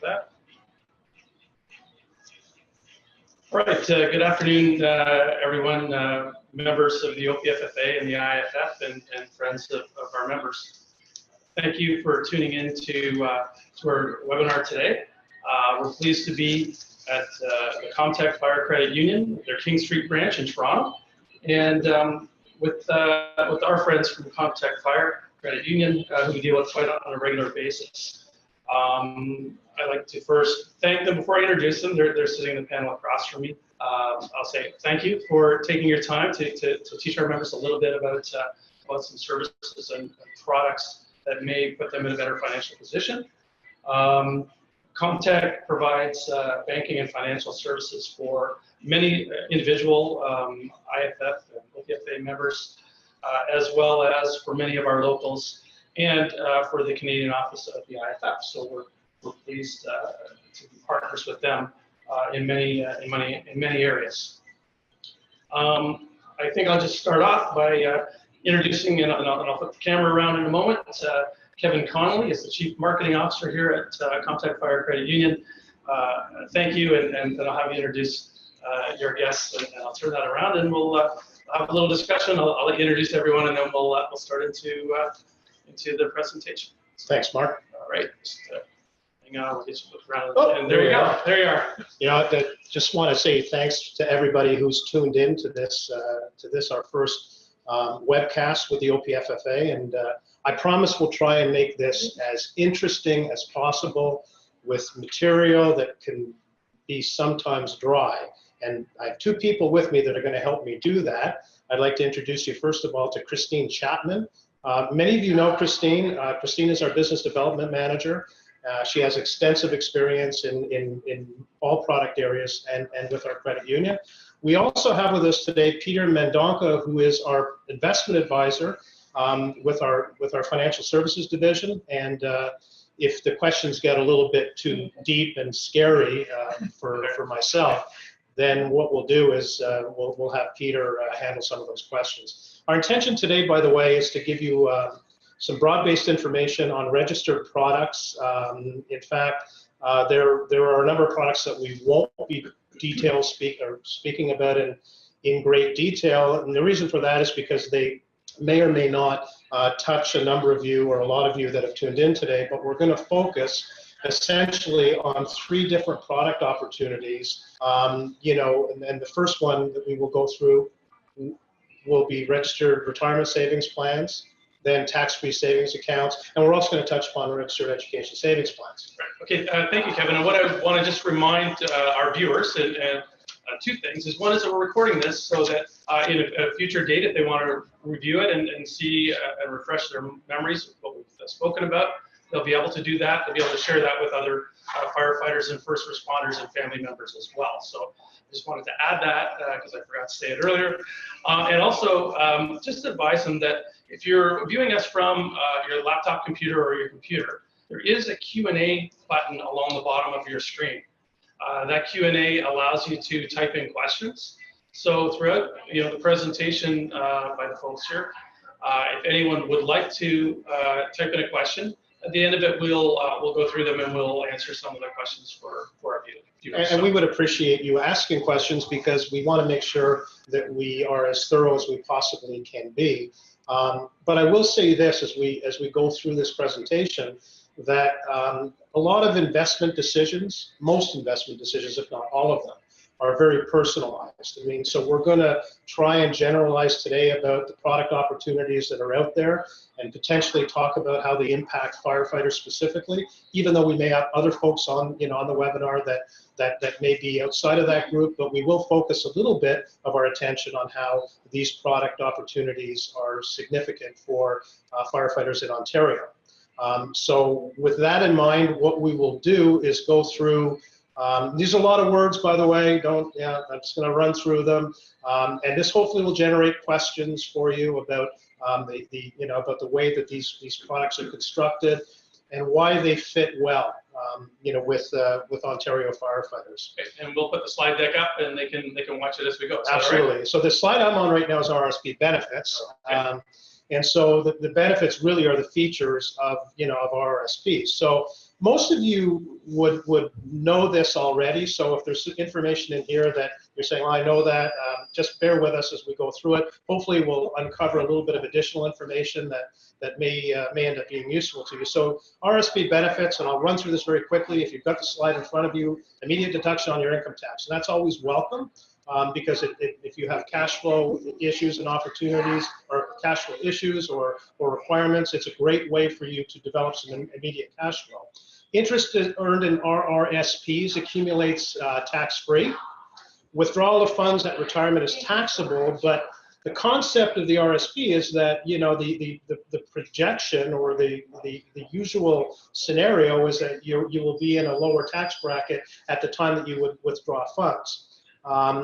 that. All right, good afternoon, everyone, members of the OPFFA and the IFF and friends of our members. Thank you for tuning in to our webinar today. We're pleased to be at the Comtech Fire Credit Union, their King Street branch in Toronto, and with our friends from Comtech Fire Credit Union, who we deal with quite on a regular basis. I'd like to first thank them before I introduce them. They're sitting in the panel across from me. I'll say thank you for taking your time to teach our members a little bit about some services and products that may put them in a better financial position. Comtech provides banking and financial services for many individual IFF and OPFA members, as well as for many of our locals and for the Canadian office of the IFF. So we're pleased to be partners with them in many areas. I think I'll just start off by introducing, and I'll put the camera around in a moment. Kevin Connolly is the Chief Marketing Officer here at Comtech Fire Credit Union. Thank you, and then I'll have you introduce your guests, and I'll turn that around, and we'll have a little discussion. I'll let you introduce everyone, and then we'll start into the presentation. Thanks, Mark. All right. Just, hang on, we'll get you look around. Oh, and there you go. There you are. You know, I just want to say thanks to everybody who's tuned in to this, our first webcast with the OPFFA, and I promise we'll try and make this as interesting as possible with material that can be sometimes dry. And I have two people with me that are going to help me do that. I'd like to introduce you first of all to Christine Chapman. Many of you know Christine. Christine is our Business Development Manager. She has extensive experience in all product areas and with our credit union. We also have with us today Peter Mendonca, who is our investment advisor with our financial services division. And if the questions get a little bit too deep and scary for myself, then what we'll do is we'll have Peter handle some of those questions. Our intention today, by the way, is to give you some broad-based information on registered products. In fact, there are a number of products that we won't be speaking about in great detail, and the reason for that is because they may or may not touch a number of you or a lot of you that have tuned in today, but we're going to focus essentially on 3 different product opportunities. You know, and the first one that we will go through will be registered retirement savings plans, then tax-free savings accounts, and we're also going to touch upon registered education savings plans. Right. Okay, thank you, Kevin. And what I want to just remind our viewers, and 2 things, is one is that we're recording this so that in a future date, if they want to review it and see and refresh their memories of what we've spoken about, they'll be able to do that. They'll be able to share that with other firefighters and first responders and family members as well. So I just wanted to add that because I forgot to say it earlier. And also just advise them that if you're viewing us from your laptop computer or your computer, there is a Q&A button along the bottom of your screen. That Q&A allows you to type in questions. So throughout the presentation by the folks here, if anyone would like to type in a question, at the end of it, we'll go through them and we'll answer some of the questions for our viewers. And we would appreciate you asking questions because we want to make sure that we are as thorough as we possibly can be. But I will say this as we go through this presentation, that a lot of investment decisions, most investment decisions, if not all of them, are very personalized. I mean, so we're going to try and generalize today about the product opportunities that are out there and potentially talk about how they impact firefighters specifically, even though we may have other folks on the webinar that may be outside of that group, but we will focus a little bit of our attention on how these product opportunities are significant for firefighters in Ontario. So with that in mind, what we will do is go through, these are a lot of words, by the way, I'm just going to run through them. And this hopefully will generate questions for you about about the way that these products are constructed and why they fit well, with Ontario firefighters. Okay. And we'll put the slide deck up, and they can watch it as we go. Absolutely. Right? So the slide I'm on right now is RSP benefits. And so the benefits really are the features of, of RSP. So Most of you would know this already, so if there's information in here that you're saying, well, I know that, just bear with us as we go through it. Hopefully we'll uncover a little bit of additional information that may end up being useful to you. So RSP benefits, and I'll run through this very quickly. If you've got the slide in front of you, immediate deduction on your income tax, and that's always welcome. Because if you have cash flow issues and opportunities, or cash flow issues or requirements, it's a great way for you to develop some immediate cash flow. Interest earned in RRSPs accumulates tax-free. Withdrawal of funds at retirement is taxable, but the concept of the RSP is that, you know, the projection or the usual scenario is that you will be in a lower tax bracket at the time that you would withdraw funds.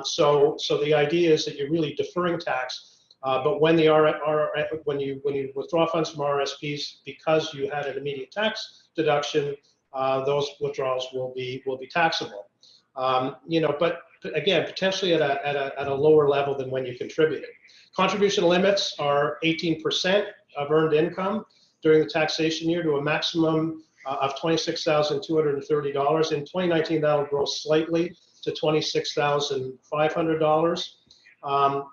So the idea is that you're really deferring tax, but when when you withdraw funds from RSPs, because you had an immediate tax deduction, those withdrawals will be taxable. You know, but again, potentially at a lower level than when you contributed. Contribution limits are 18% of earned income during the taxation year to a maximum of $26,230. In 2019, that will grow slightly to $26,500.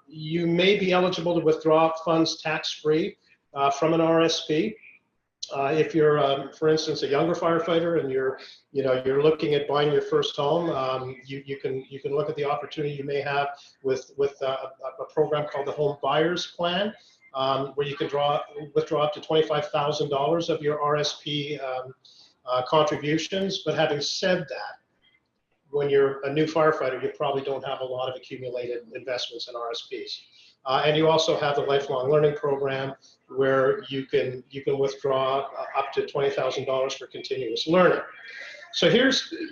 You may be eligible to withdraw funds tax-free from an RSP. If you're, for instance, a younger firefighter and you're looking at buying your first home, you can look at the opportunity you may have with a program called the Home Buyers Plan, where you can withdraw up to $25,000 of your RSP contributions. But having said that, when you're a new firefighter, you probably don't have a lot of accumulated investments in RSPs. And you also have the lifelong learning program where you can withdraw up to $20,000 for continuous learning. So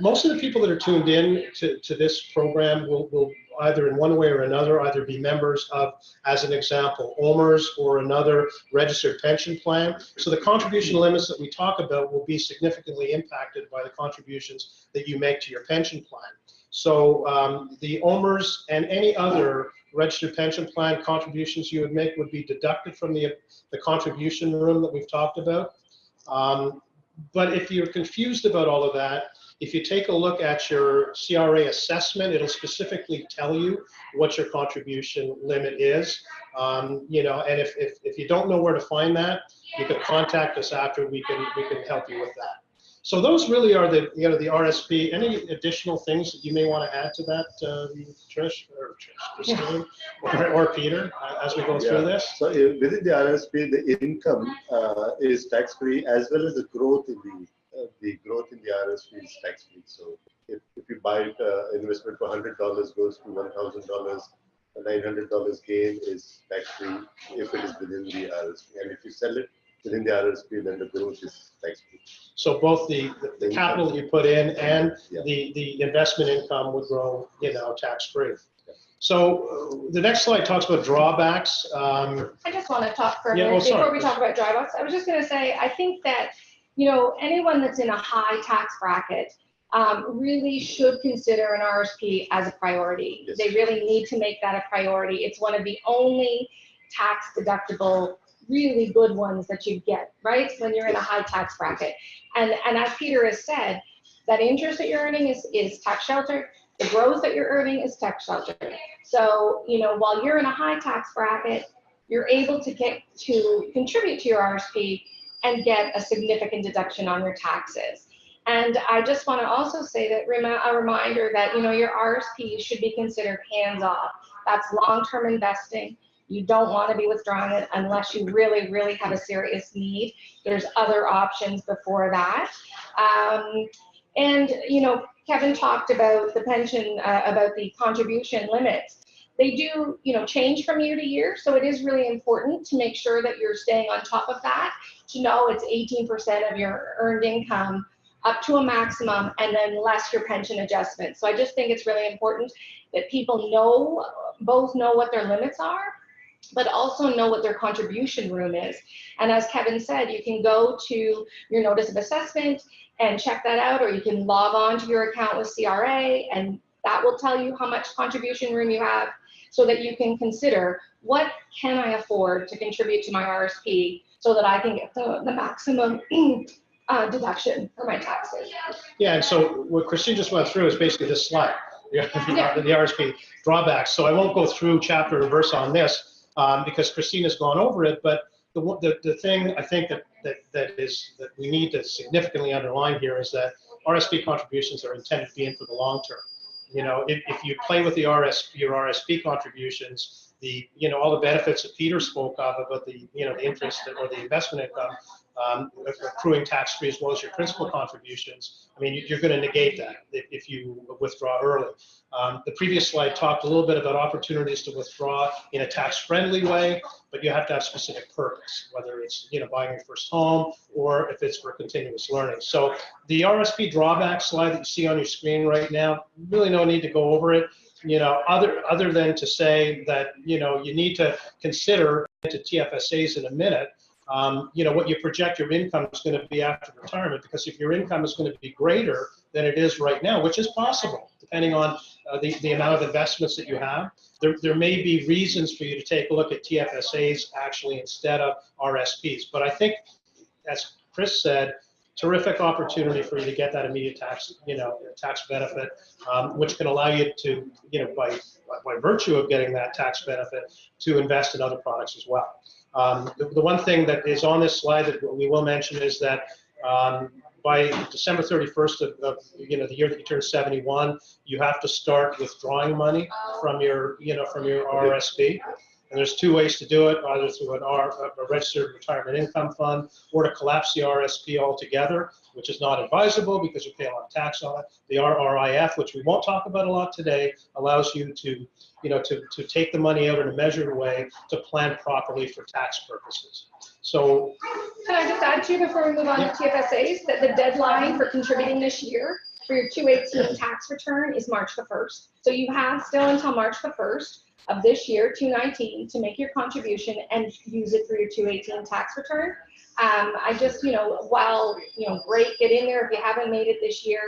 most of the people that are tuned in to this program will either in one way or another either be members of, as an example, OMERS or another registered pension plan. So the contribution limits that we talk about will be significantly impacted by the contributions that you make to your pension plan. So the OMERS and any other registered pension plan contributions you would make would be deducted from the contribution room that we've talked about. But if you're confused about all of that, if you take a look at your CRA assessment, it'll specifically tell you what your contribution limit is. You know, and if you don't know where to find that, you can contact us after. We can help you with that. So those really are the RSP. Any additional things that you may want to add to that, Christine, or Peter, as we go through this? So within the RSP, the income is tax-free, as well as the growth in the RSP is tax-free. So if you buy investment for $100 goes to $1,000, a $900 gain is tax-free if it is within the RSP, and if you sell it within the RSP, then the growth is tax-free. So both the capital that you put in and the investment income would grow, you know, tax-free. Yeah. So the next slide talks about drawbacks. I just want to talk for a minute before we talk about drawbacks. I was just going to say, I think that, you know, anyone that's in a high tax bracket really should consider an RSP as a priority. Yes. They really need to make that a priority. It's one of the only tax deductible really good ones that you get, right, when you're in a high tax bracket. And as Peter has said, that interest that you're earning is tax sheltered. The growth that you're earning is tax sheltered. So, you know, while you're in a high tax bracket, you're able to contribute to your RSP and get a significant deduction on your taxes. And I just want to also say that a reminder that, you know, your RSP should be considered hands-off. That's long-term investing. You don't want to be withdrawing it unless you really, really have a serious need. There's other options before that. And, you know, Kevin talked about the pension, about the contribution limits. They do, you know, change from year to year. So it is really important to make sure that you're staying on top of that, to know it's 18% of your earned income up to a maximum, and then less your pension adjustment. So I just think it's really important that people both know what their limits are, but also know what their contribution room is. And as Kevin said, you can go to your notice of assessment and check that out, or you can log on to your account with CRA, and that will tell you how much contribution room you have, so that you can consider, what can I afford to contribute to my RSP so that I can get the maximum deduction for my taxes. Yeah, and so what Christine just went through is basically this slide, the RSP drawbacks. So I won't go through chapter and verse on this because Christine has gone over it, but the thing I think that we need to significantly underline here is that RSP contributions are intended to be in for the long term. You know, if you play with your RSP contributions, all the benefits that Peter spoke of about the interest or the investment income accruing tax-free as well as your principal contributions, I mean, you're going to negate that if you withdraw early. The previous slide talked a little bit about opportunities to withdraw in a tax-friendly way, but you have to have specific purpose, whether it's buying your first home or if it's for continuous learning. So the RSP drawback slide that you see on your screen right now, really no need to go over it. Other than to say that you need to consider into TFSAs in a minute. What you project your income is going to be after retirement, because if your income is going to be greater than it is right now, which is possible, depending on the amount of investments that you have, there may be reasons for you to take a look at TFSAs actually instead of RSPs. But I think, as Chris said, terrific opportunity for you to get that immediate tax benefit, which can allow you to, by virtue of getting that tax benefit, to invest in other products as well. The one thing that is on this slide that we will mention is that by December 31st of the year that you turn 71, you have to start withdrawing money from your RSP. And there's two ways to do it, either through a registered retirement income fund or to collapse the RSP altogether, which is not advisable because you pay a lot of tax on it. The RRIF, which we won't talk about a lot today, allows you to take the money out in a measured way to plan properly for tax purposes. So, can I just add to you before we move on to TFSAs that the deadline for contributing this year for your 218 tax return is March the 1st. So you have still until March the 1st of this year, 2019, to make your contribution and use it for your 218 tax return. I just, great, get in there if you haven't made it this year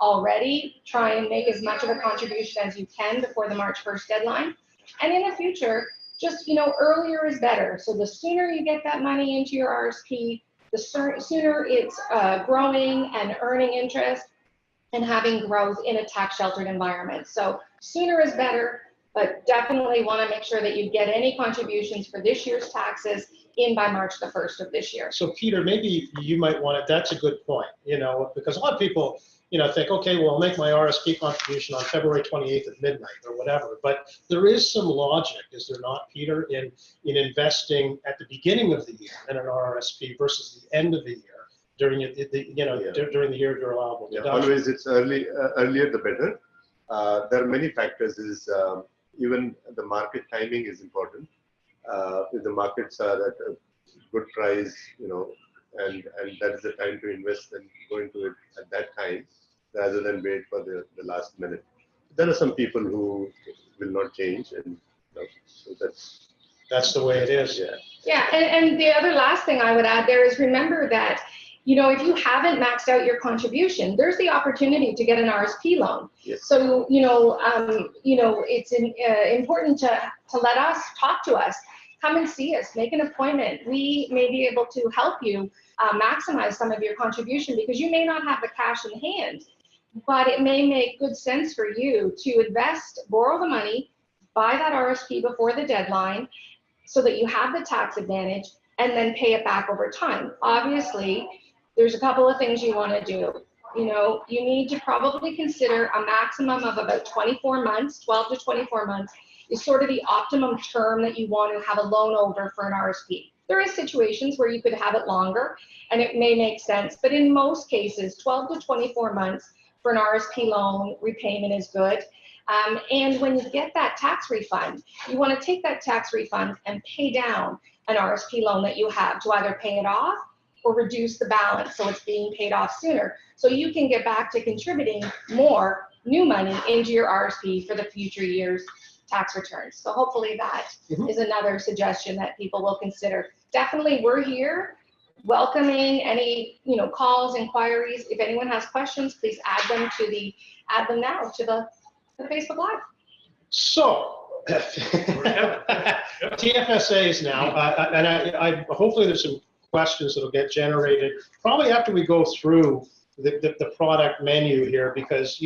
already. Try and make as much of a contribution as you can before the March 1st deadline. And in the future, just, earlier is better. So the sooner you get that money into your RSP, the sooner it's growing and earning interest and having growth in a tax sheltered environment. So sooner is better, but definitely want to make sure that you get any contributions for this year's taxes in by March the 1st of this year. So Peter, maybe you might want to, that's a good point, because a lot of people, think, okay, well, I'll make my RSP contribution on February 28th at midnight or whatever. But there is some logic, is there not, Peter, in investing at the beginning of the year in an RSP versus the end of the year during during the year you're allowable. Yeah, always it's earlier the better. There are many factors. Even the market timing is important. If the markets are at a good price, and that is the time to invest and go into it at that time, rather than wait for the last minute. There are some people who will not change, and so that's the way it is. Yeah. Yeah, and the other last thing I would add there is remember that, if you haven't maxed out your contribution, there's the opportunity to get an RSP loan. Yes. So, it's important to let us talk to us. Come and see us, make an appointment. We may be able to help you maximize some of your contribution because you may not have the cash in hand, but it may make good sense for you to invest, borrow the money, buy that RSP before the deadline so that you have the tax advantage and then pay it back over time. Obviously, there's a couple of things you want to do. You need to probably consider a maximum of about 24 months, 12 to 24 months is sort of the optimum term that you want to have a loan over for an RSP. There is situations where you could have it longer and it may make sense, but in most cases, 12 to 24 months for an RSP loan repayment is good. And when you get that tax refund, you want to take that tax refund and pay down an RSP loan that you have to either pay it off or reduce the balance so it's being paid off sooner. So you can get back to contributing more new money into your RSP for the future years tax returns. So hopefully that is another suggestion that people will consider. Definitely we're here welcoming any calls, inquiries. If anyone has questions, please add them now to the Facebook Live. So TFSAs now, and I hopefully there's some questions that'll get generated probably after we go through the product menu here, because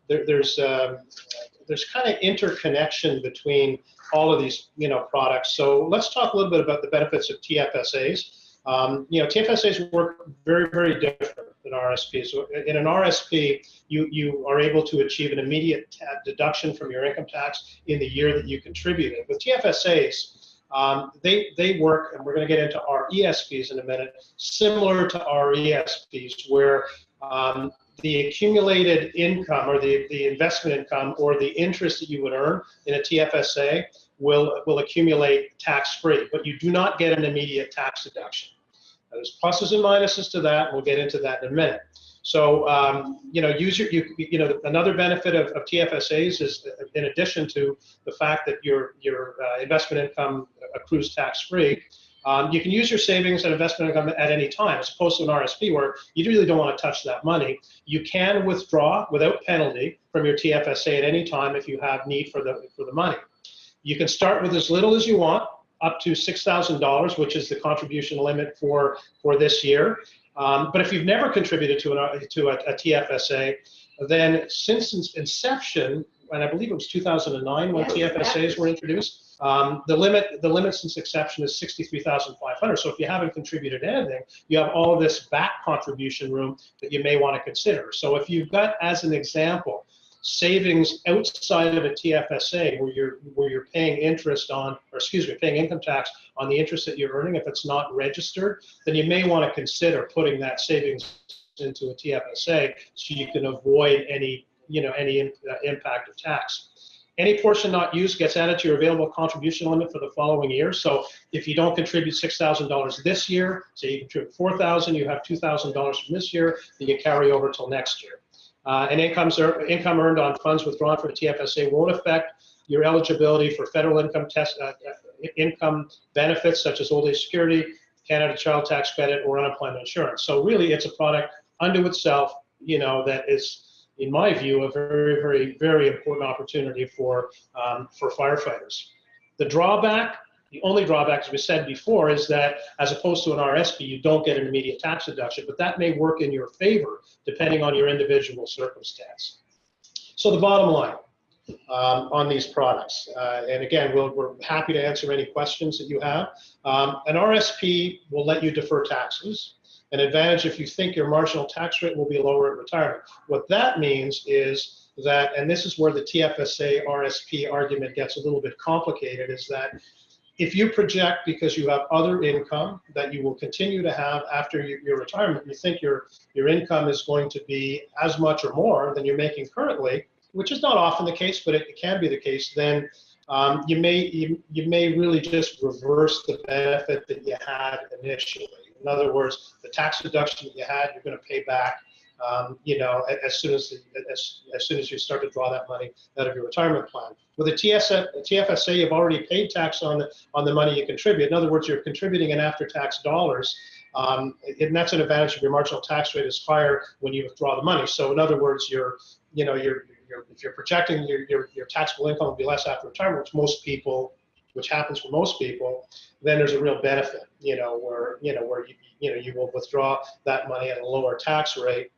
there's kind of interconnection between all of these products. So let's talk a little bit about the benefits of TFSAs. TFSAs work very, very different than RSPs. So in an RSP, you are able to achieve an immediate deduction from your income tax in the year that you contributed. With TFSAs, they work, and we're going to get into our ESPs in a minute, similar to our ESPs, where the accumulated income or the investment income or the interest that you would earn in a TFSA will accumulate tax-free, but you do not get an immediate tax deduction. Now, there's pluses and minuses to that. We'll get into that in a minute. So, another benefit of TFSAs is, in addition to the fact that your investment income accrues tax-free, you can use your savings and investment income at any time, as opposed to an RSP where you really don't want to touch that money. You can withdraw without penalty from your TFSA at any time if you have need for the money. You can start with as little as you want, up to $6,000, which is the contribution limit for this year. But if you've never contributed to a TFSA, then since inception, and I believe it was 2009 when TFSAs were introduced, the limit since inception is $63,500. So if you haven't contributed anything, you have all of this back contribution room that you may want to consider. So if you've got, as an example, savings outside of a TFSA where you're paying interest on, or excuse me, paying income tax on the interest that you're earning, if it's not registered, then you may want to consider putting that savings into a TFSA so you can avoid any impact of tax. Any portion not used gets added to your available contribution limit for the following year. So if you don't contribute $6,000 this year, say you contribute $4,000, you have $2,000 from this year, then you carry over till next year. And income earned on funds withdrawn from a TFSA won't affect your eligibility for federal income benefits such as old age security, Canada Child Tax Credit, or unemployment insurance. So really, it's a product unto itself, that is, in my view, a very, very, very important opportunity for firefighters. The only drawback, as we said before, is that as opposed to an RSP, you don't get an immediate tax deduction, but that may work in your favor depending on your individual circumstance. So the bottom line on these products, and again, we're happy to answer any questions that you have. An RSP will let you defer taxes. An advantage if you think your marginal tax rate will be lower at retirement. What that means is that, and this is where the TFSA RSP argument gets a little bit complicated, is that if you project, because you have other income that you will continue to have after your retirement, you think your income is going to be as much or more than you're making currently, which is not often the case, but it can be the case, then you may really just reverse the benefit that you had initially. In other words, the tax deduction that you had, you're going to pay back as soon as you start to draw that money out of your retirement plan. With a TFSA, you've already paid tax on the money you contribute. In other words, you're contributing in after-tax dollars, and that's an advantage of your marginal tax rate is higher when you withdraw the money. So in other words, if you're projecting your taxable income will be less after retirement, which happens for most people, then there's a real benefit, where you will withdraw that money at a lower tax rate.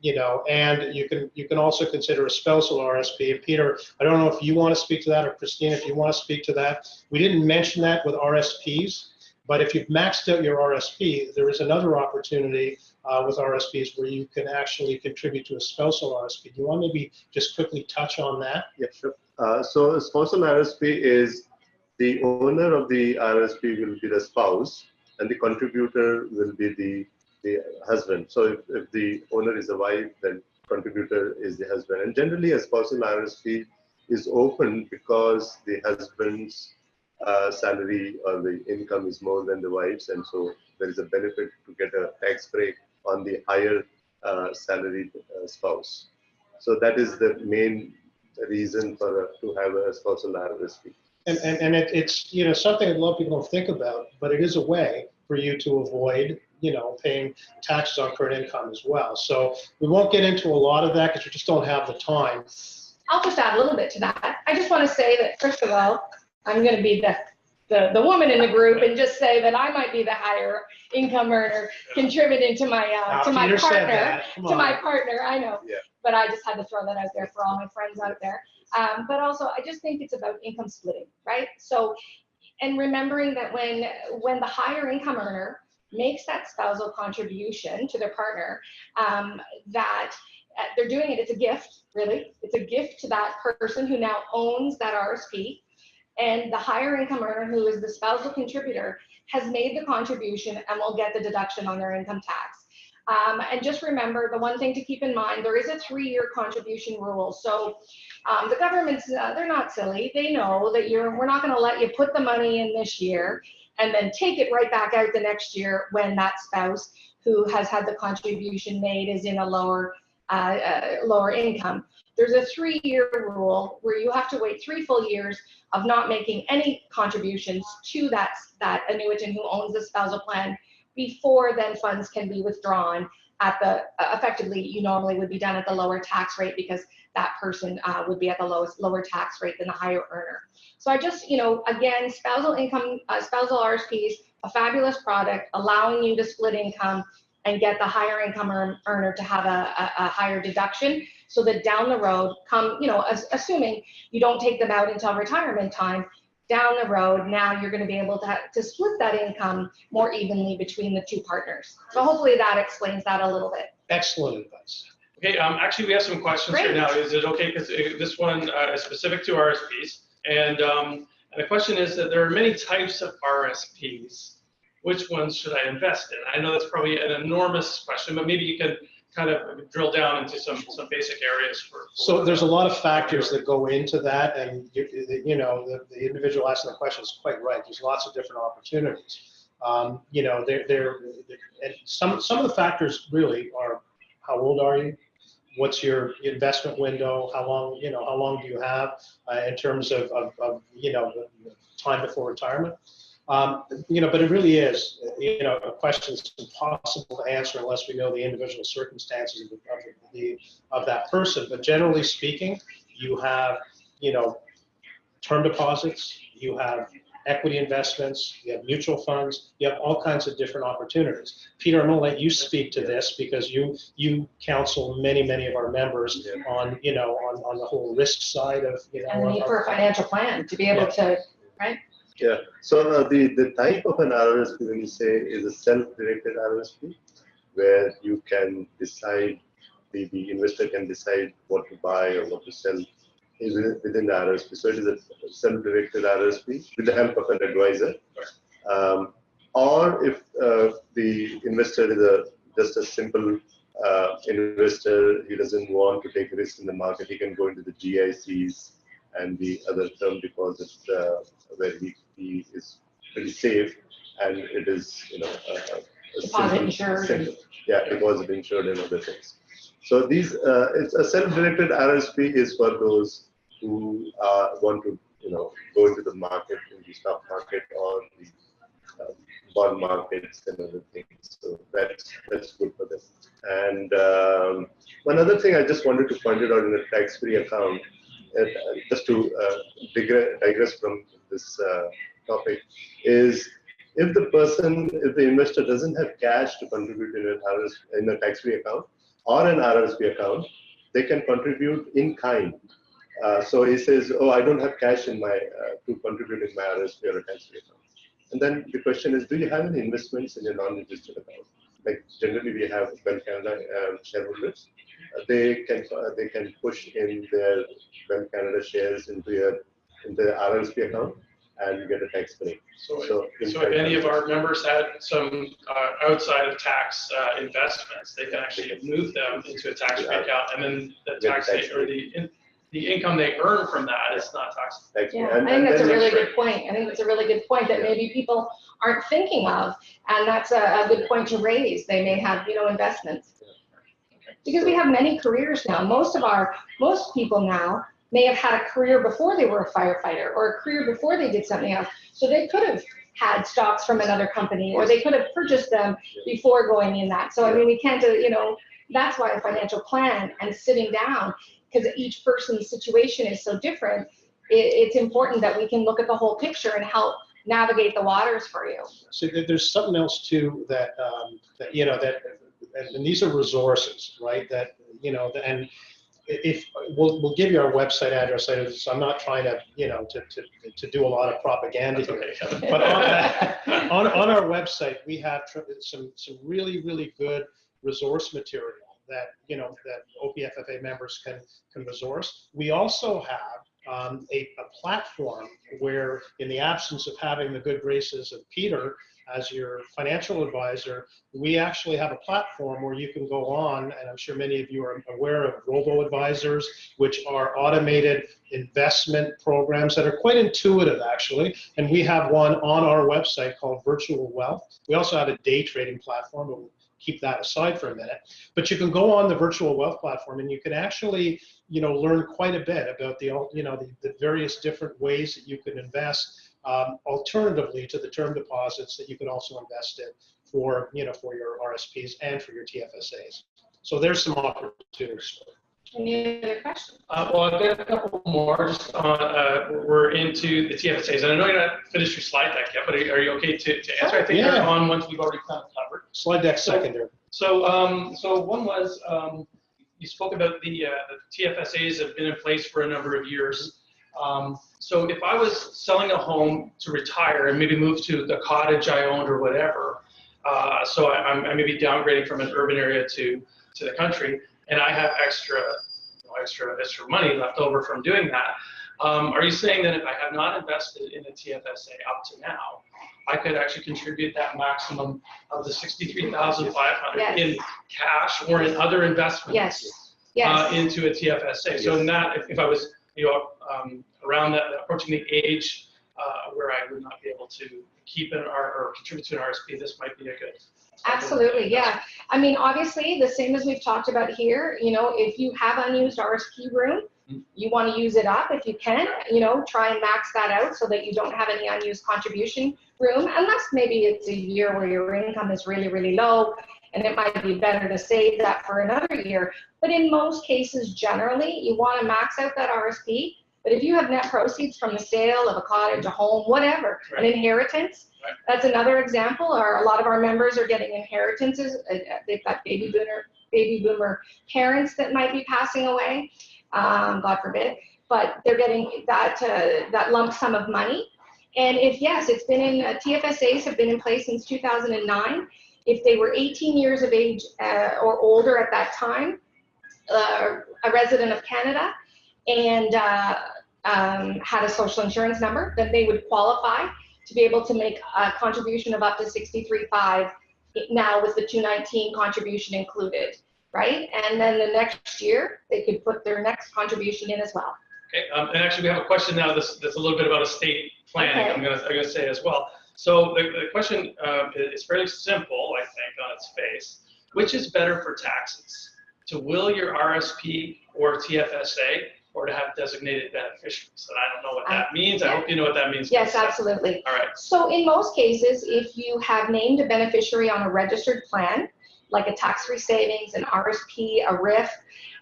And you can also consider a spousal RSP. And Peter, I don't know if you want to speak to that, or Christine, if you want to speak to that. We didn't mention that with RSPs, but if you've maxed out your RSP, there is another opportunity with RSPs where you can actually contribute to a spousal RSP. Do you want to maybe just quickly touch on that? Yeah, sure. So a spousal RSP is the owner of the RSP will be the spouse, and the contributor will be the husband. So if the owner is a wife, then contributor is the husband. And generally, a spousal RSP is open because the husband's salary or the income is more than the wife's, and so there is a benefit to get a tax break on the higher salaried spouse. So that is the main reason to have a spousal RSP. And it's something that a lot of people don't think about, but it is a way for you to avoid paying taxes on current income as well. So we won't get into a lot of that because we just don't have the time. I'll just add a little bit to that. I just want to say that, first of all, I'm going to be the the woman in the group and just say that I might be the higher income earner contributing to my partner. I know, Yeah. but I just had to throw that out there for all my friends out there. But also, I just think it's about income splitting, right? So, and remembering that when the higher income earner makes that spousal contribution to their partner, that they're doing it, it's a gift, really. It's a gift to that person who now owns that RSP. And the higher income earner, who is the spousal contributor, has made the contribution and will get the deduction on their income tax. And just remember, the one thing to keep in mind, there is a 3-year contribution rule. So the government's, they're not silly. They know that we're not going to let you put the money in this year and then take it right back out the next year when that spouse who has had the contribution made is in a lower income. There's a 3-year rule where you have to wait 3 full years of not making any contributions to that annuitant who owns the spousal plan before then funds can be withdrawn at the, effectively, you normally would be done at the lower tax rate because that person would be at the lower tax rate than the higher earner. So I just, again, spousal income, spousal RSPs, a fabulous product, allowing you to split income and get the higher income earner to have a higher deduction, so that down the road, assuming you don't take them out until retirement time, down the road, now you're going to be able to split that income more evenly between the two partners. So hopefully that explains that a little bit. Excellent advice. Okay, actually we have some questions here now. Is it okay, because this one is specific to RSPs, and the question is that there are many types of RSPs. Which ones should I invest in? I know that's probably an enormous question, but maybe you can kind of drill down into some basic areas for so there's a lot of factors that go into that, and the individual asking the question is quite right. There's lots of different opportunities. And some of the factors really are: how old are you? What's your investment window? How long do you have in terms of the time before retirement? But it really is, a question that's impossible to answer unless we know the individual circumstances of that person. But generally speaking, you have, term deposits, you have equity investments, you have mutual funds, you have all kinds of different opportunities. Peter, I'm going to let you speak to this because you counsel many of our members on, on the whole risk side of, and the need for a financial plan to be able to, right? Yeah, so the type of an RRSP, when you say, is a self-directed RRSP, where you can decide, the investor can decide what to buy or what to sell within the RRSP. So it is a self-directed RRSP with the help of an advisor. Or if the investor is just a simple investor, he doesn't want to take risks in the market, he can go into the GICs and the other term deposits where he is pretty safe, and it is deposit insured. Deposit insured and other things. So these it's a self-directed RSP is for those who want to go into the market, in the stock market or the bond markets and other things. So that's good for them. And one other thing I just wanted to point it out in a tax-free account, just to digress from this topic, is if the investor doesn't have cash to contribute in a tax-free account or an RRSP account, they can contribute in kind. So he says, oh, I don't have cash in my to contribute in my RRSP or a tax-free account. And then the question is, do you have any investments in your non-registered account? Like generally we have Bell Canada shareholders. They can push in their Bell Canada shares into the RRSP account and get a tax break. So if any of our members had some outside of tax investments, they can actually move them into a tax-free account, and then the tax or the income they earn from that is not taxable. Yeah, I think that's a really good point. I think it's a really good point that maybe people aren't thinking of, and that's a good point to raise. They may have, investments. Because we have many careers now. Most people now may have had a career before they were a firefighter or a career before they did something else. So they could have had stocks from another company, or they could have purchased them before going in that. So I mean, we can't, that's why a financial plan and sitting down, because each person's situation is so different, it's important that we can look at the whole picture and help navigate the waters for you. So there's something else too that, and these are resources, right? That, and if we'll give you our website address later, so I'm not trying to, to do a lot of propaganda here. But on our website, we have some really, really good resource material that, that OPFFA members can resource. We also have a platform where, in the absence of having the good graces of Peter as your financial advisor, we actually have a platform where you can go on, and I'm sure many of you are aware of robo-advisors, which are automated investment programs that are quite intuitive, actually. And we have one on our website called Virtual Wealth. We also have a day trading platform, but we'll keep that aside for a minute. But you can go on the Virtual Wealth platform and you can actually, learn quite a bit about the various different ways that you can invest alternatively to the term deposits that you can also invest in for your RSPs and for your TFSAs. So there's some opportunities. Any other questions? Well, I've got a couple more. Just on, we're into the TFSAs, and I know you're not finished your slide deck yet, but are you okay to answer? I think they're on ones we've already kind of covered. Slide deck secondary. So one was you spoke about the TFSAs have been in place for a number of years. So if I was selling a home to retire and maybe move to the cottage I owned or whatever, so I may be downgrading from an urban area to the country, and I have extra money left over from doing that. Are you saying that if I have not invested in a TFSA up to now, I could actually contribute that maximum of the $63,500 in cash or in other investments into a TFSA? So in that, if I was around that, approaching the age where I would not be able to keep or contribute to an RSP, this might be a good. Absolutely, yeah. I mean, obviously, the same as we've talked about here, if you have unused RSP room, you want to use it up if you can, try and max that out so that you don't have any unused contribution room, unless maybe it's a year where your income is really, really low, and it might be better to save that for another year. But in most cases, generally, you want to max out that RSP. But if you have net proceeds from the sale of a cottage, a home, whatever, an inheritance, that's another example. A lot of our members are getting inheritances. They've got baby boomer parents that might be passing away, God forbid, but they're getting that lump sum of money. And it's been in, TFSAs have been in place since 2009. If they were 18 years of age or older at that time, a resident of Canada, and had a social insurance number, then they would qualify to be able to make a contribution of up to $63,500 now with the $219 contribution included, right? And then the next year, they could put their next contribution in as well. Okay, and actually we have a question now that's a little bit about estate planning, I'm gonna say as well. So the question is fairly simple, I think, on its face. Which is better for taxes? To will your RSP or TFSA, or to have designated beneficiaries? And I don't know what that means. I hope you know what that means. Yes, absolutely. All right. So in most cases, if you have named a beneficiary on a registered plan, like a tax-free savings, an RSP, a RIF,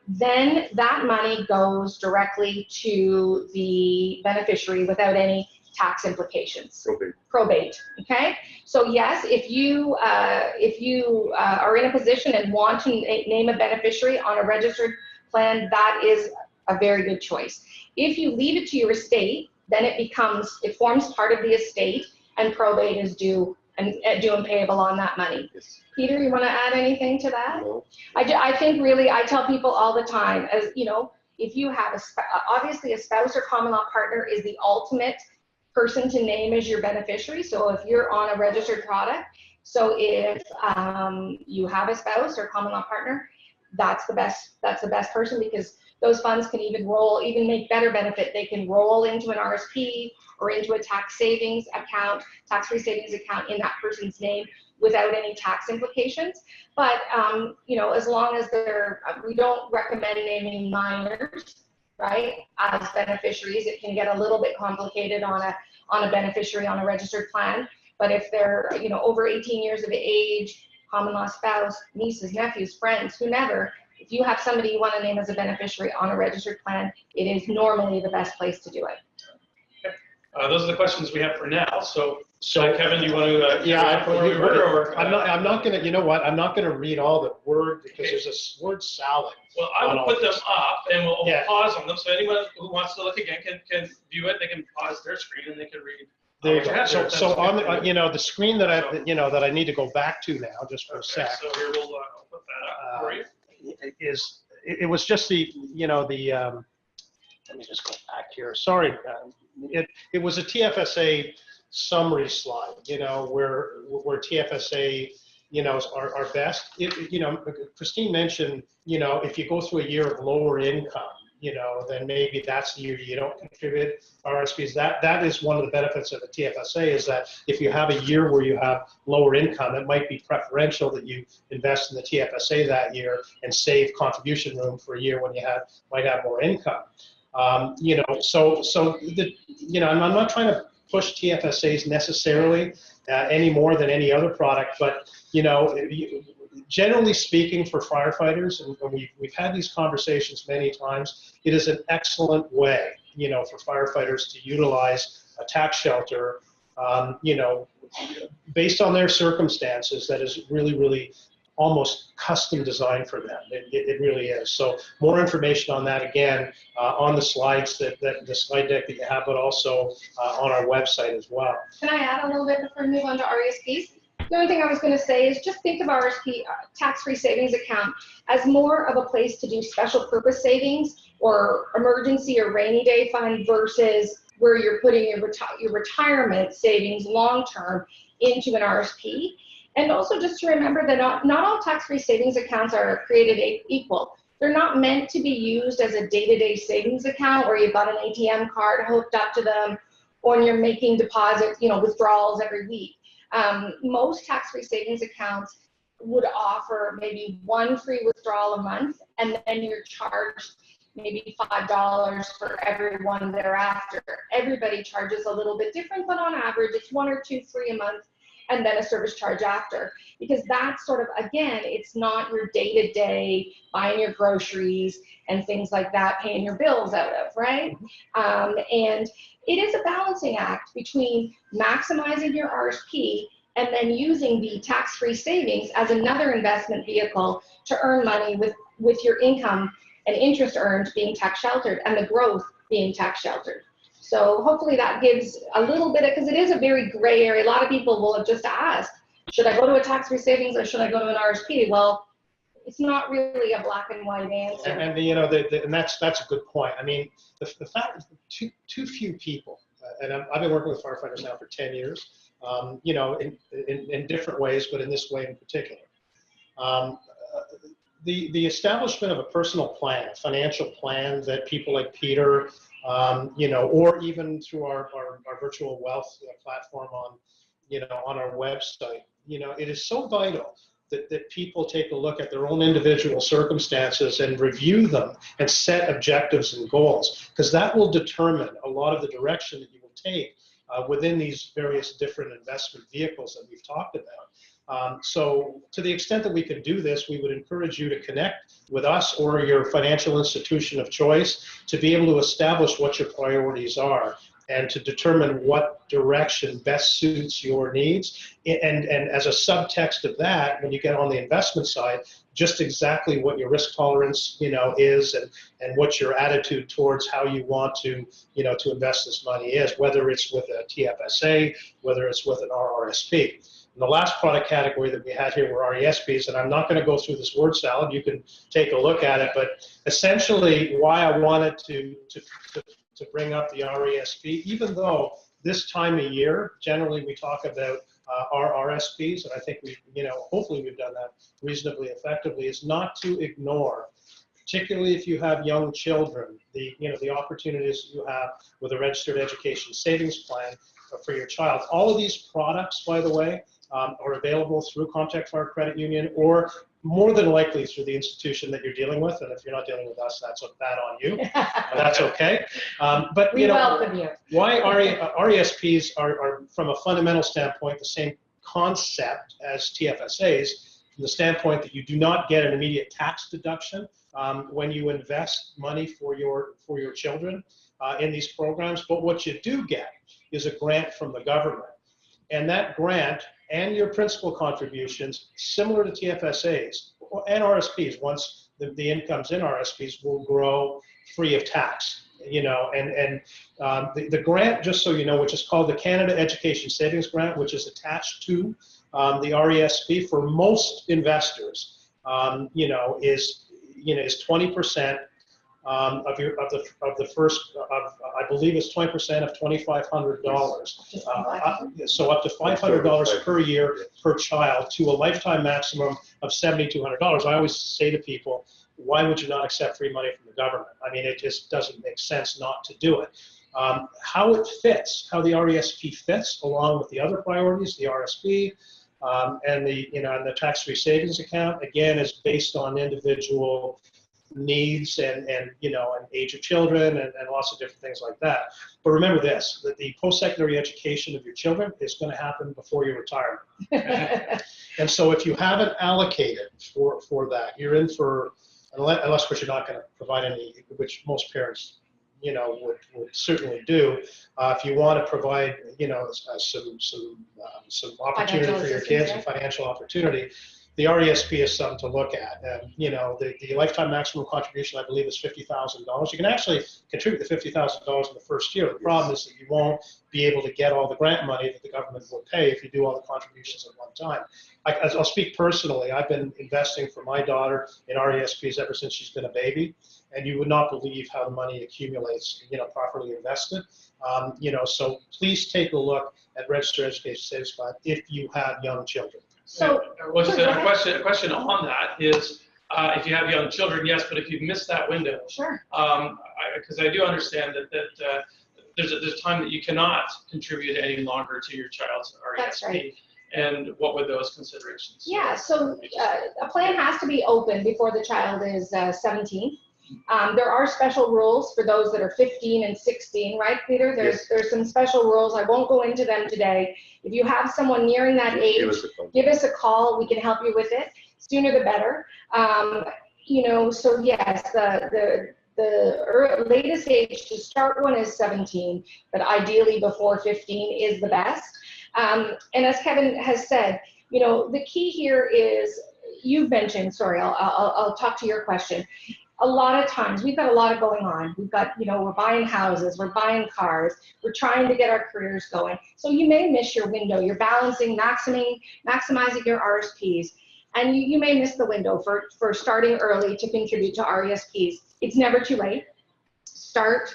then that money goes directly to the beneficiary without any tax implications. Probate. Okay. So yes, if you are in a position and want to name a beneficiary on a registered plan, that is a very good choice. If you leave it to your estate, then it forms part of the estate, and probate is due and payable on that money. Yes. Peter, you want to add anything to that? No. I think really, I tell people all the time, as if you have obviously a spouse or common law partner is the ultimate person to name as your beneficiary. So if you're on a registered product, so if you have a spouse or common law partner, that's the best person, because those funds can even make better benefit. They can roll into an RSP or into a tax savings account, tax-free savings account in that person's name without any tax implications. But as long as we don't recommend naming minors, right, as beneficiaries. It can get a little bit complicated on a beneficiary on a registered plan. But if they're over 18 years of age, common law spouse, nieces, nephews, friends, whomever, if you have somebody you want to name as a beneficiary on a registered plan, it is normally the best place to do it. those are the questions we have for now. So Kevin, do you want to yeah, where we were, or, I'm not going to, you know what, I'm not going to read all the word because there's a word salad. Well, I will put them up and we'll pause on them. So anyone who wants to look again can view it. They can pause their screen and they can read. There you go. So on the, the screen that I need to go back to now, just for a sec. So here we'll put that up for you. It was just the, let me just go back here. Sorry, it was a TFSA summary slide, where TFSA, are best. Christine mentioned, if you go through a year of lower income, then maybe that's the year you don't contribute RSPs. That is one of the benefits of the TFSA, is that if you have a year where you have lower income, it might be preferential that you invest in the TFSA that year and save contribution room for a year when you might have more income. I'm not trying to push TFSAs necessarily any more than any other product, but generally speaking, for firefighters, and we've had these conversations many times, it is an excellent way, for firefighters to utilize a tax shelter, based on their circumstances, that is really, really almost custom designed for them. It really is. So more information on that, again, on the slides, the slide deck that you have, but also on our website as well. Can I add a little bit before we move on to RESPs? The only thing I was going to say is just think of RSP, tax-free savings account, as more of a place to do special purpose savings or emergency or rainy day fund versus where you're putting your retirement savings long-term into an RSP. And also just to remember that not all tax-free savings accounts are created equal. They're not meant to be used as a day-to-day savings account where you've got an ATM card hooked up to them or you're making deposits, withdrawals every week. Most tax-free savings accounts would offer maybe one free withdrawal a month, and then you're charged maybe $5 for every one thereafter. Everybody charges a little bit different, but on average, it's 1 or 2 free a month, and then a service charge after. Because that's sort of, again, it's not your day-to-day buying your groceries and things like that, paying your bills out of, right? And it is a balancing act between maximizing your RSP and then using the tax-free savings as another investment vehicle to earn money with your income and interest earned being tax sheltered and the growth being tax sheltered. So hopefully that gives a little bit of, because it is a very gray area. A lot of people will have just asked, should I go to a tax-free savings or should I go to an RSP? Well, it's not really a black and white answer. And that's a good point. I mean, the fact that too few people, and I've been working with firefighters now for 10 years, in different ways, but in this way in particular. The establishment of a personal plan, a financial plan that people like Peter, or even through our virtual wealth platform on our website, it is so vital that people take a look at their own individual circumstances and review them and set objectives and goals, because that will determine a lot of the direction that you will take within these various different investment vehicles that we've talked about. So to the extent that we can do this, we would encourage you to connect with us or your financial institution of choice to be able to establish what your priorities are and to determine what direction best suits your needs. And as a subtext of that, when you get on the investment side, just exactly what your risk tolerance, is and what your attitude towards how you want to, to invest this money is, whether it's with a TFSA, whether it's with an RRSP. And the last product category that we had here were RESPs, and I'm not going to go through this word salad. You can take a look at it, but essentially why I wanted to bring up the RESP, even though this time of year, generally we talk about our RSPs, and I think we, hopefully we've done that reasonably effectively, is not to ignore, particularly if you have young children, the opportunities you have with a registered education savings plan for your child. All of these products, by the way, are available through Comtech Credit Union or more than likely through the institution that you're dealing with. And if you're not dealing with us, that's bad on you. That's okay. But we welcome you. Why RESPs are, from a fundamental standpoint, the same concept as TFSAs, from the standpoint that you do not get an immediate tax deduction when you invest money for your children in these programs. But what you do get is a grant from the government. And that grant and your principal contributions, similar to TFSAs and RSPs, once the incomes in RSPs will grow free of tax. The grant, just so you know, which is called the Canada Education Savings Grant, which is attached to the RESP for most investors, is 20% of the first, I believe it's 20% of $2,500. So up to $500 per year per child to a lifetime maximum of $7,200. I always say to people, why would you not accept free money from the government? I mean, it just doesn't make sense not to do it. How it fits, how the RESP fits along with the other priorities, the RSP and the tax-free savings account, again, is based on individual needs and age of children and lots of different things like that. But remember this, that the post-secondary education of your children is going to happen before your retirement. And so if you haven't allocated for that, you're in for, unless of course you're not going to provide any, which most parents would certainly do. If you want to provide some opportunity for your kids and financial opportunity, the RESP is something to look at. And the lifetime maximum contribution, I believe, is $50,000. You can actually contribute the $50,000 in the first year. The problem is that you won't be able to get all the grant money that the government will pay if you do all the contributions at one time. I'll speak personally. I've been investing for my daughter in RESPs ever since she's been a baby, and you would not believe how the money accumulates, properly invested. So please take a look at Registered Education Savings Fund if you have young children. So, well, just a question on that is, if you have young children, yes, but if you've missed that window, sure. Because I do understand that there's a time that you cannot contribute any longer to your child's RESP. That's right. And what would those considerations? Yeah, so a plan has to be open before the child is 17. There are special rules for those that are 15 and 16, right, Peter? There's some special rules. I won't go into them today. If you have someone nearing that age, give us a call. We can help you with it. Sooner the better. So yes, the latest age to start one is 17, but ideally before 15 is the best. And as Kevin has said, the key here is, you've mentioned, sorry, I'll talk to your question. A lot of times we've got a lot going on. We've got, we're buying houses, we're buying cars, we're trying to get our careers going. So you may miss your window. You're balancing, maximizing your RSPs, and you may miss the window for starting early to contribute to RESPs. It's never too late. Start,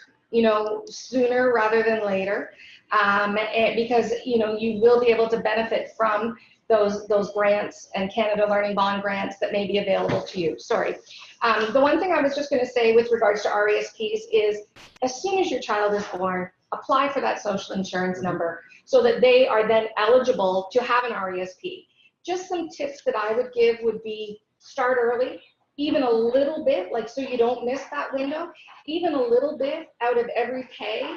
sooner rather than later, because you will be able to benefit from those grants and Canada Learning Bond grants that may be available to you. Sorry. The one thing I was just going to say with regards to RESPs is, as soon as your child is born, apply for that social insurance number so that they are then eligible to have an RESP. Just some tips that I would give would be, start early, even a little bit, like so you don't miss that window, even a little bit out of every pay.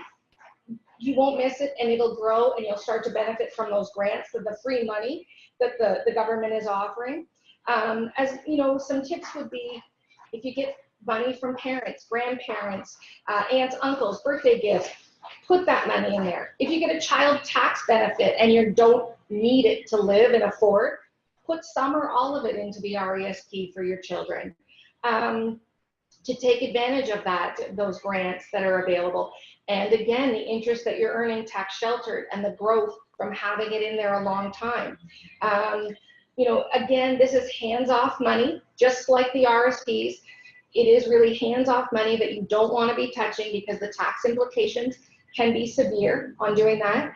You won't miss it, and it'll grow, and you'll start to benefit from those grants, for the free money that the government is offering. As some tips would be, if you get money from parents, grandparents, aunts, uncles, birthday gifts, put that money in there. If you get a child tax benefit and you don't need it to live and afford, put some or all of it into the RESP for your children. To take advantage of those grants that are available. And again, the interest that you're earning tax sheltered and the growth from having it in there a long time. Again, this is hands-off money, just like the RSPs. It is really hands-off money that you don't want to be touching because the tax implications can be severe on doing that.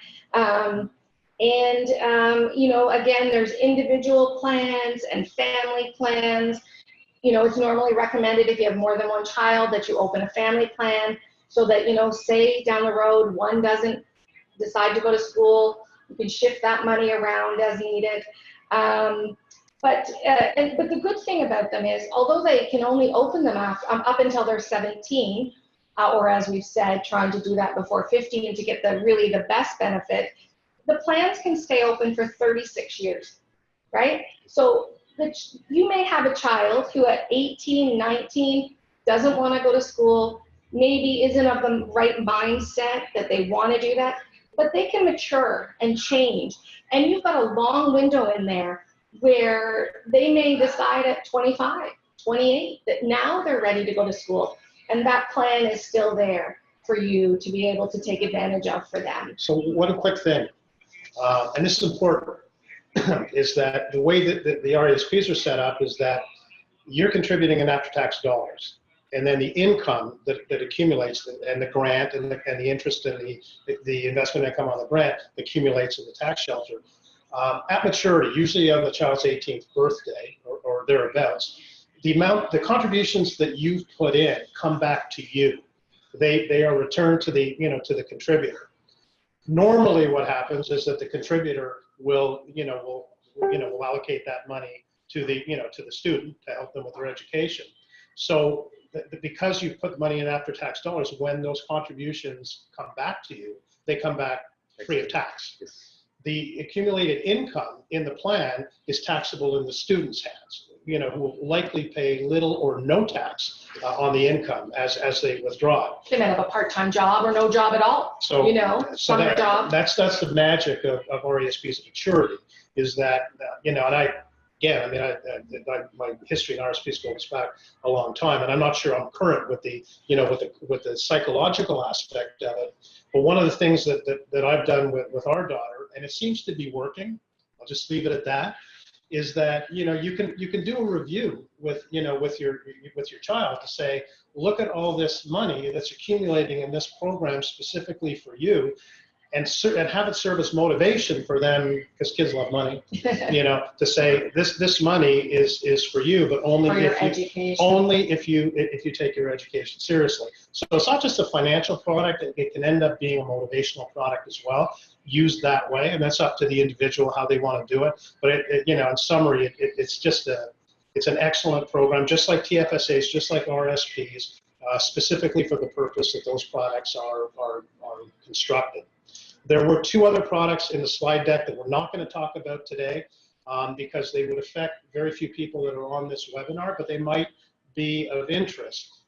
Again, there's individual plans and family plans. It's normally recommended if you have more than one child that you open a family plan so that, say down the road, one doesn't decide to go to school, you can shift that money around as needed. But the good thing about them is, although they can only open them up until they're 17, or as we've said, trying to do that before 15 to get the best benefit, the plans can stay open for 36 years, right? So you may have a child who at 18, 19 doesn't want to go to school, maybe isn't of the right mindset that they want to do that, but they can mature and change. And you've got a long window in there where they may decide at 25, 28 that now they're ready to go to school. And that plan is still there for you to be able to take advantage of for them. So one quick thing, and this is important, is that the way that the RESPs are set up is that you're contributing in after-tax dollars. And then the income that accumulates, and the grant and the interest and the investment income on the grant accumulates in the tax shelter. At maturity, usually on the child's 18th birthday or thereabouts, the contributions that you've put in come back to you. They are returned to the contributor. Normally, what happens is that the contributor will allocate that money to the student to help them with their education. So because you put money in after-tax dollars, when those contributions come back to you, they come back free of tax. Yes. The accumulated income in the plan is taxable in the student's hands, who will likely pay little or no tax on the income as they withdraw it. They might have a part-time job or no job at all, So, summer job. That's the magic of RESPs at maturity, is that, my history in RSPs goes back a long time, and I'm not sure I'm current with the psychological aspect of it. But one of the things that I've done with our daughter, and it seems to be working, I'll just leave it at that, is that you can do a review with your child to say, look at all this money that's accumulating in this program specifically for you, and have it serve as motivation for them, because kids love money, to say this money is for you, but only if you take your education seriously. So it's not just a financial product; it can end up being a motivational product as well, used that way, and that's up to the individual how they want to do it. But in summary, it's an excellent program, just like TFSAs, just like RSPs, specifically for the purpose that those products are constructed. There were two other products in the slide deck that we're not going to talk about today because they would affect very few people that are on this webinar, but they might be of interest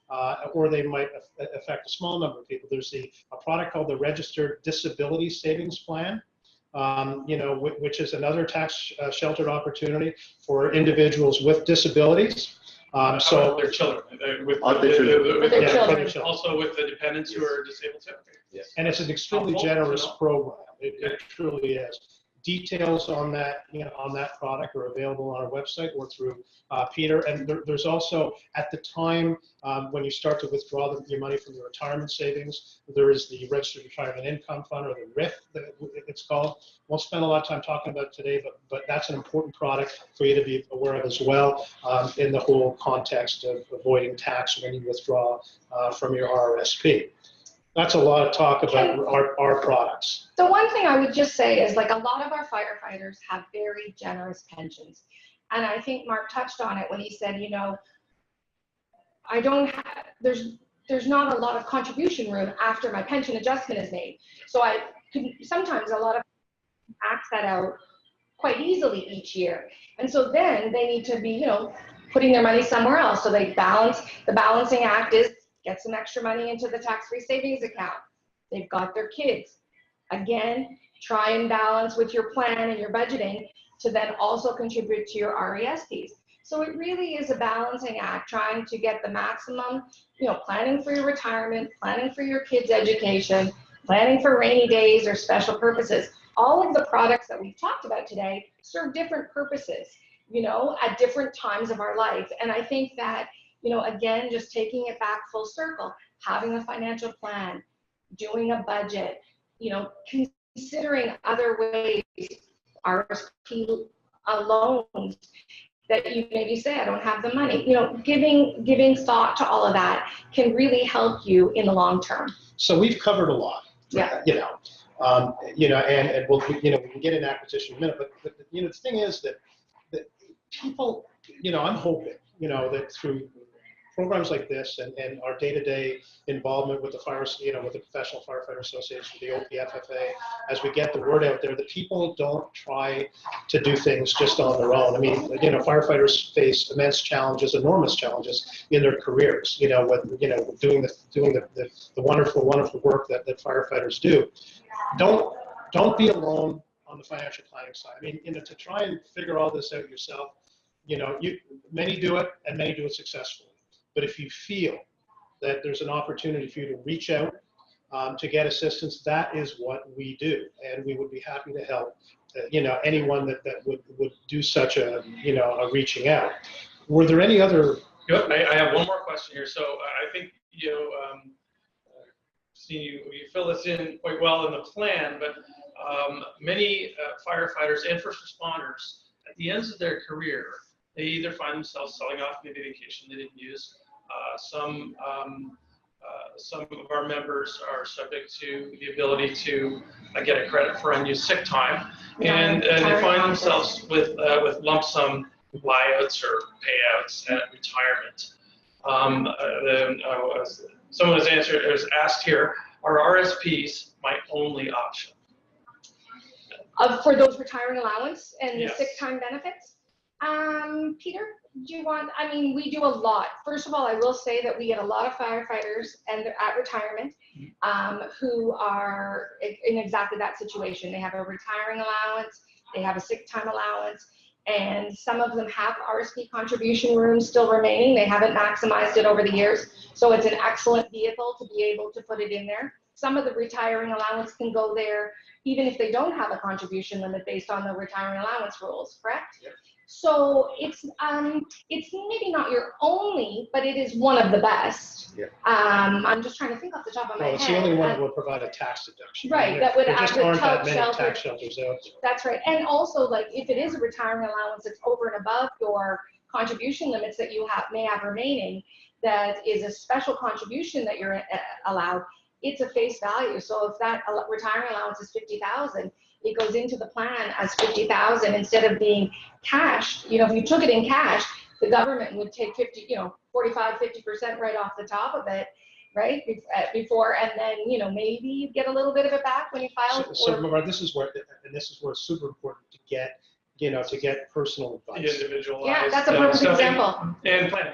or they might affect a small number of people. There's a product called the Registered Disability Savings Plan, which is another tax sheltered opportunity for individuals with disabilities. So their children, with their children. Also with the dependents who are disabled too. Yes. And it's an extremely generous program. It truly is. Details on that, on that product are available on our website or through Peter. And there's also, at the time when you start to withdraw your money from your retirement savings, there is the Registered Retirement Income Fund, or the RIF, it's called. Won't spend a lot of time talking about it today, but that's an important product for you to be aware of as well in the whole context of avoiding tax when you withdraw from your RRSP. That's a lot of talk about our products. The one thing I would just say is, like, a lot of our firefighters have very generous pensions. And I think Mark touched on it when he said, there's not a lot of contribution room after my pension adjustment is made. So sometimes a lot of act that out quite easily each year. And so then they need to be, putting their money somewhere else. So they the balancing act is get some extra money into the tax-free savings account. They've got their kids. Again, try and balance with your plan and your budgeting to then also contribute to your RESPs. So it really is a balancing act, trying to get the maximum, planning for your retirement, planning for your kids' education, planning for rainy days or special purposes. All of the products that we've talked about today serve different purposes, at different times of our life. And I think that, again, just taking it back full circle, having a financial plan, doing a budget, considering other ways, RSP loans that you maybe say, I don't have the money, giving thought to all of that can really help you in the long term. So we've covered a lot. Yeah. And we'll, we can get in acquisition in a minute, but the thing is that people, I'm hoping, that through programs like this and our day-to-day involvement with the with the Professional Firefighter Association, the OPFFA, as we get the word out there, that people don't try to do things just on their own. I mean, firefighters face immense challenges, enormous challenges in their careers, with, doing the wonderful, wonderful work that firefighters do. Don't be alone on the financial planning side. I mean, to try and figure all this out yourself, many do it and many do it successfully. But if you feel that there's an opportunity for you to reach out to get assistance, that is what we do, and we would be happy to help. Anyone that would do such a reaching out. Were there any other? I have one more question here. So I think you fill this in quite well in the plan, but many firefighters and first responders at the ends of their career, they either find themselves selling off maybe vacation they didn't use. Some of our members are subject to the ability to get a credit for unused sick time, and they find themselves with lump sum buyouts or payouts at retirement. Someone has asked here, are RSPs my only option? For those retiring allowance and the Yes. sick time benefits? Peter, we do a lot. First of all, I will say that we get a lot of firefighters and they're at retirement who are in exactly that situation. They have a retiring allowance, they have a sick time allowance, and some of them have RSP contribution rooms still remaining. They haven't maximized it over the years. So it's an excellent vehicle to be able to put it in there. Some of the retiring allowance can go there even if they don't have a contribution limit based on the retiring allowance rules, correct? Yep. So it's maybe not your only, but it is one of the best. Yeah. I'm just trying to think off the top of my head. Well, it's the only one that will provide a tax deduction. Right, that would there just actually aren't that help many shelter. tax shelters out there. That's right. And also, like, if it is a retiring allowance that's over and above your contribution limits that you may have remaining, that is a special contribution that you're allowed, it's a face value. So if that retiring allowance is $50,000, it goes into the plan as $50,000 instead of being cashed. If you took it in cash, the government would take 45-50% right off the top of it, right? Before, and then maybe you get a little bit of it back when you file. So this is where it's super important to get personal advice. Individualized. Yeah, that's a perfect example. And planning.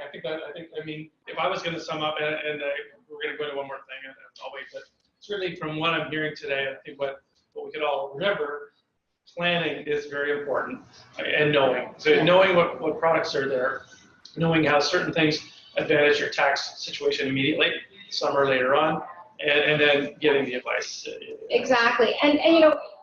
I mean, if I was going to sum up, and we're going to go to one more thing, and I'll wait, but certainly from what I'm hearing today, I think what we could all remember, planning is very important, and knowing. So knowing what products are there, knowing how certain things advantage your tax situation immediately, some are later on, and then getting the advice. Exactly. And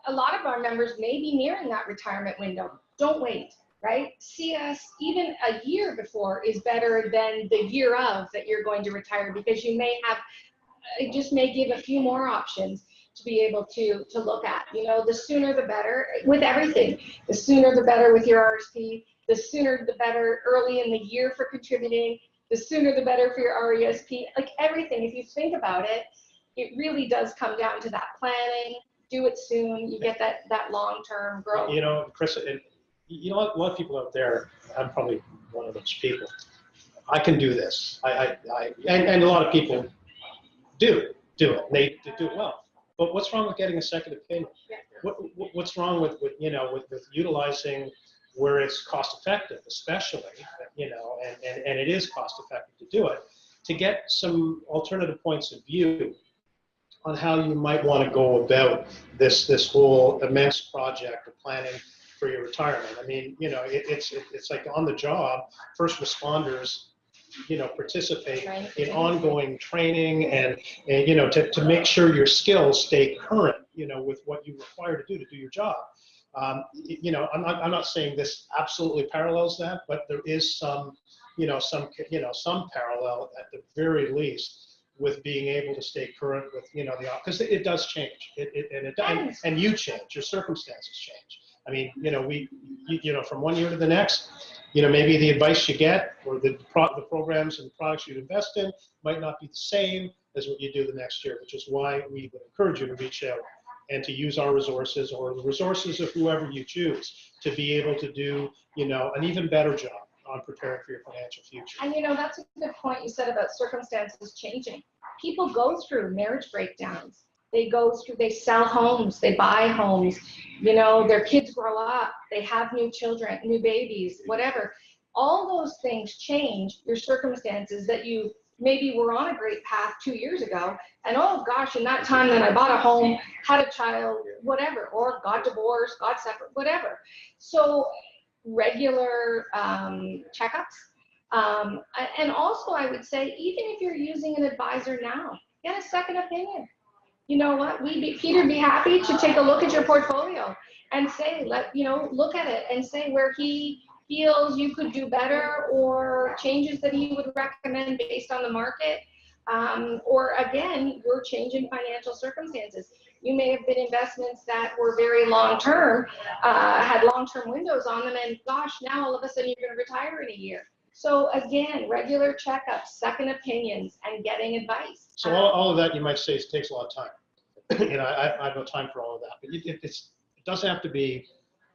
a lot of our members may be nearing that retirement window. Don't wait, right? See us even a year before is better than the year of that you're going to retire, because you may have, it just may give a few more options to be able to look at. The sooner the better with everything. The sooner the better with your RSP, the sooner the better early in the year for contributing, the sooner the better for your RESP, like everything. If you think about it, it really does come down to that planning. Do it soon, you get that long-term growth. Chris, a lot of people out there, I'm probably one of those people. I can do this. And a lot of people do it. They do it well. But what's wrong with getting a second opinion? Yeah. What's wrong with utilizing where it's cost effective, especially, and it is cost effective to do it, to get some alternative points of view on how you might want to go about this whole immense project of planning for your retirement. I mean, it's like on the job, first responders, participate in ongoing training and to make sure your skills stay current, with what you require to do your job. I'm not saying this absolutely parallels that, but there is some parallel at the very least with being able to stay current with, because it does change. And you change, your circumstances change. I mean, from one year to the next, maybe the advice you get or the programs and the products you invest in might not be the same as what you do the next year, which is why we would encourage you to reach out and to use our resources or the resources of whoever you choose to be able to do, an even better job on preparing for your financial future. And that's a good point you said about circumstances changing. People go through marriage breakdowns. They sell homes, they buy homes, their kids grow up, they have new children, new babies, whatever. All those things change your circumstances that you maybe were on a great path 2 years ago. And oh gosh, in that time then I bought a home, had a child, whatever, or got divorced, got separate, whatever. So regular checkups. And also I would say, even if you're using an advisor now, get a second opinion. You know what, Peter'd be happy to take a look at your portfolio and say, look at it and say where he feels you could do better, or changes that he would recommend based on the market. Or again, your changing financial circumstances. You may have been investments that were very long-term, had long-term windows on them, and gosh, now all of a sudden you're going to retire in a year. So again, regular checkups, second opinions, and getting advice. So all of that, you might say, takes a lot of time. I have no time for all of that, but it doesn't have to be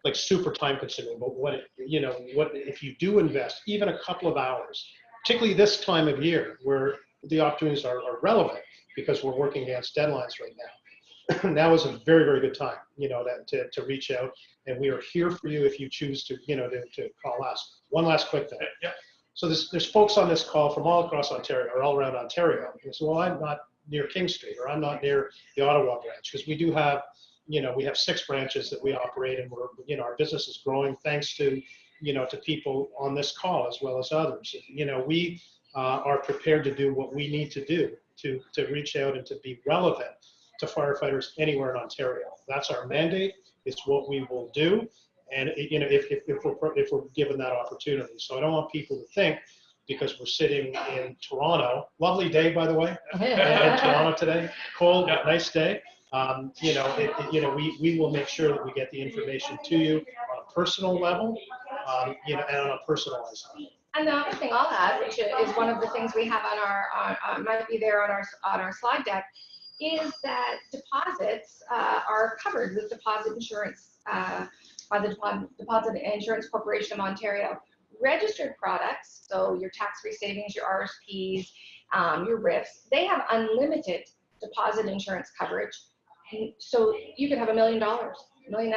like super time consuming. But what if you do invest even a couple of hours, particularly this time of year where the opportunities are relevant because we're working against deadlines right now. Now is a very, very good time, to reach out, and we are here for you if you choose to, to call us. One last quick thing. Yeah. So there's folks on this call from all across Ontario, or all around Ontario. And so, well, I'm not near King Street, or I'm not near the Ottawa branch, because we do have, we have 6 branches that we operate, and we're, our business is growing thanks to, to people on this call as well as others. We are prepared to do what we need to do to reach out and to be relevant to firefighters anywhere in Ontario. That's our mandate. It's what we will do. And if we're given that opportunity. So I don't want people to think, because we're sitting in Toronto, lovely day, by the way, in Toronto today, cold, nice day. We will make sure that we get the information to you on a personal level, and on a personalized level. And the other thing I'll add, which is one of the things we have on might be there on our slide deck, is that deposits are covered with deposit insurance by the Deposit Insurance Corporation of Ontario. Registered products, so your tax-free savings, your RSPs, your RIFs, they have unlimited deposit insurance coverage. So you could have $1 million, $1.5 million,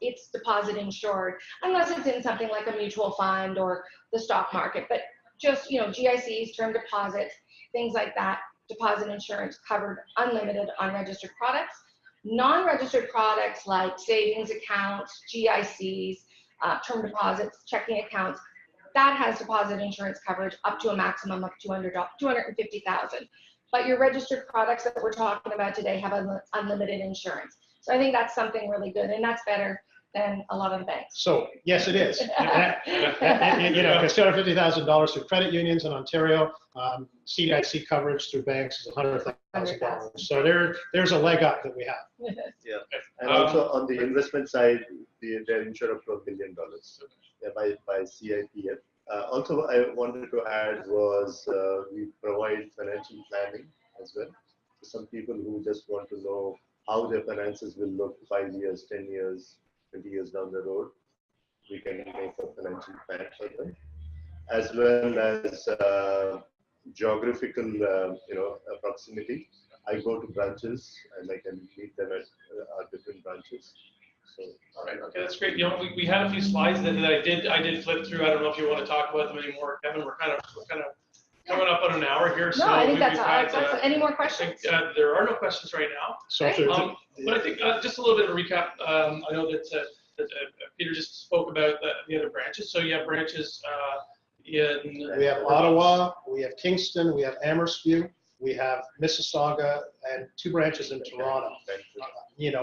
it's deposit insured, unless it's in something like a mutual fund or the stock market. But just, GICs, term deposits, things like that, deposit insurance covered, unlimited on registered products. Non-registered products like savings accounts, GICs, term deposits, checking accounts, that has deposit insurance coverage up to a maximum of $250,000. But your registered products that we're talking about today have unlimited insurance. So I think that's something really good, and that's better than a lot of the banks. So yes, it is. It's $250,000 through credit unions in Ontario. CDIC coverage through banks is $100,000. So there's a leg up that we have. Yeah, and also on the investment side, they're insured up to $1 billion by CIPF. Also, I wanted to add was we provide financial planning as well to some people who just want to know how their finances will look 5 years, 10 years, 20 years down the road. We can make a financial plan for them, as well as geographical, proximity. I go to branches and I can meet them at our different branches. So, all right, okay, that's great. We had a few slides that I did flip through. I don't know if you want to talk about them anymore, Kevin. We're kind of coming up on an hour here. So no, I think that's any more questions? There are no questions right now. So but I think just a little bit of a recap. I know that Peter just spoke about the other branches. So you have branches in. We have Ottawa, we have Kingston, we have Amherst-View, we have Mississauga, and 2 branches in Toronto.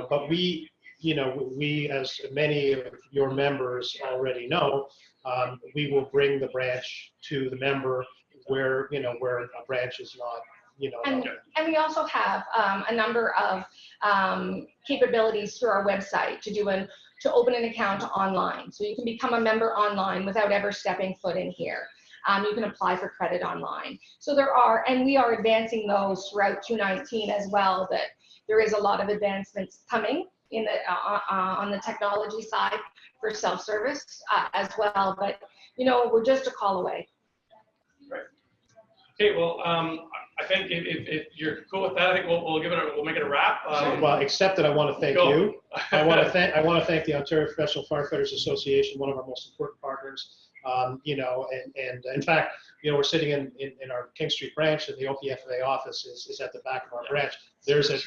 But we, as many of your members already know, we will bring the branch to the member where a branch is not, And we also have a number of capabilities through our website to open an account online. So you can become a member online without ever stepping foot in here. You can apply for credit online. So and we are advancing those throughout 2019 as well, that there is a lot of advancements coming in the on the technology side for self-service as well. But we're just a call away. Right. Okay. Well, I think if you're cool with that, I think we'll make it a wrap. Well, except that I want to thank you. I want to thank the Ontario Professional Firefighters Association, one of our most important partners. And in fact, we're sitting in our King Street branch, and the OPFA office is at the back of our branch. There's that is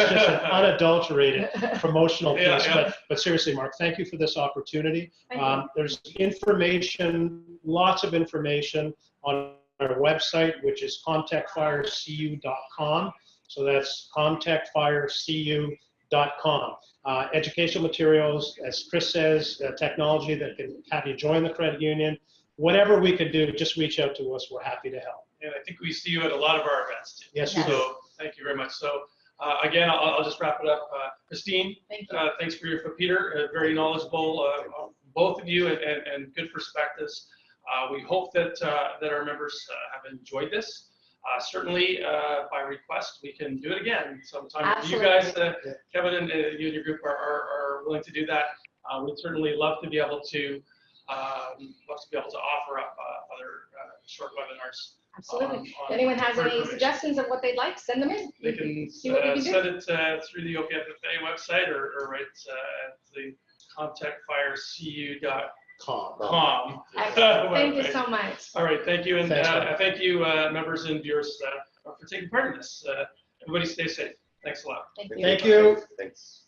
just an unadulterated promotional piece. But seriously, Mark, thank you for this opportunity. There's information, lots of information on our website, which is comtechfirecu.com. So that's comtechfirecu.com. Educational materials, as Chris says, technology that can have you join the credit union. Whatever we can do, just reach out to us. We're happy to help. And I think we see you at a lot of our events too. Yes, you do. So thank you very much. So again, I'll just wrap it up. Christine, thank you. Thanks for Peter, very knowledgeable, both of you, and good perspectives. We hope that our members have enjoyed this. Certainly, by request, we can do it again sometime. Absolutely. You guys, Kevin, and you and your group are willing to do that. We'd certainly love to be able to offer up other short webinars. Absolutely. If anyone has any suggestions of what they'd like, send them in. They can see what we can send it through the OPFFA website or right at the contactfirecu.com. Thank you so much. All right, thank you, and thank you, members and viewers, for taking part in this. Everybody stay safe. Thanks a lot. Thank you. Thank you. Thanks.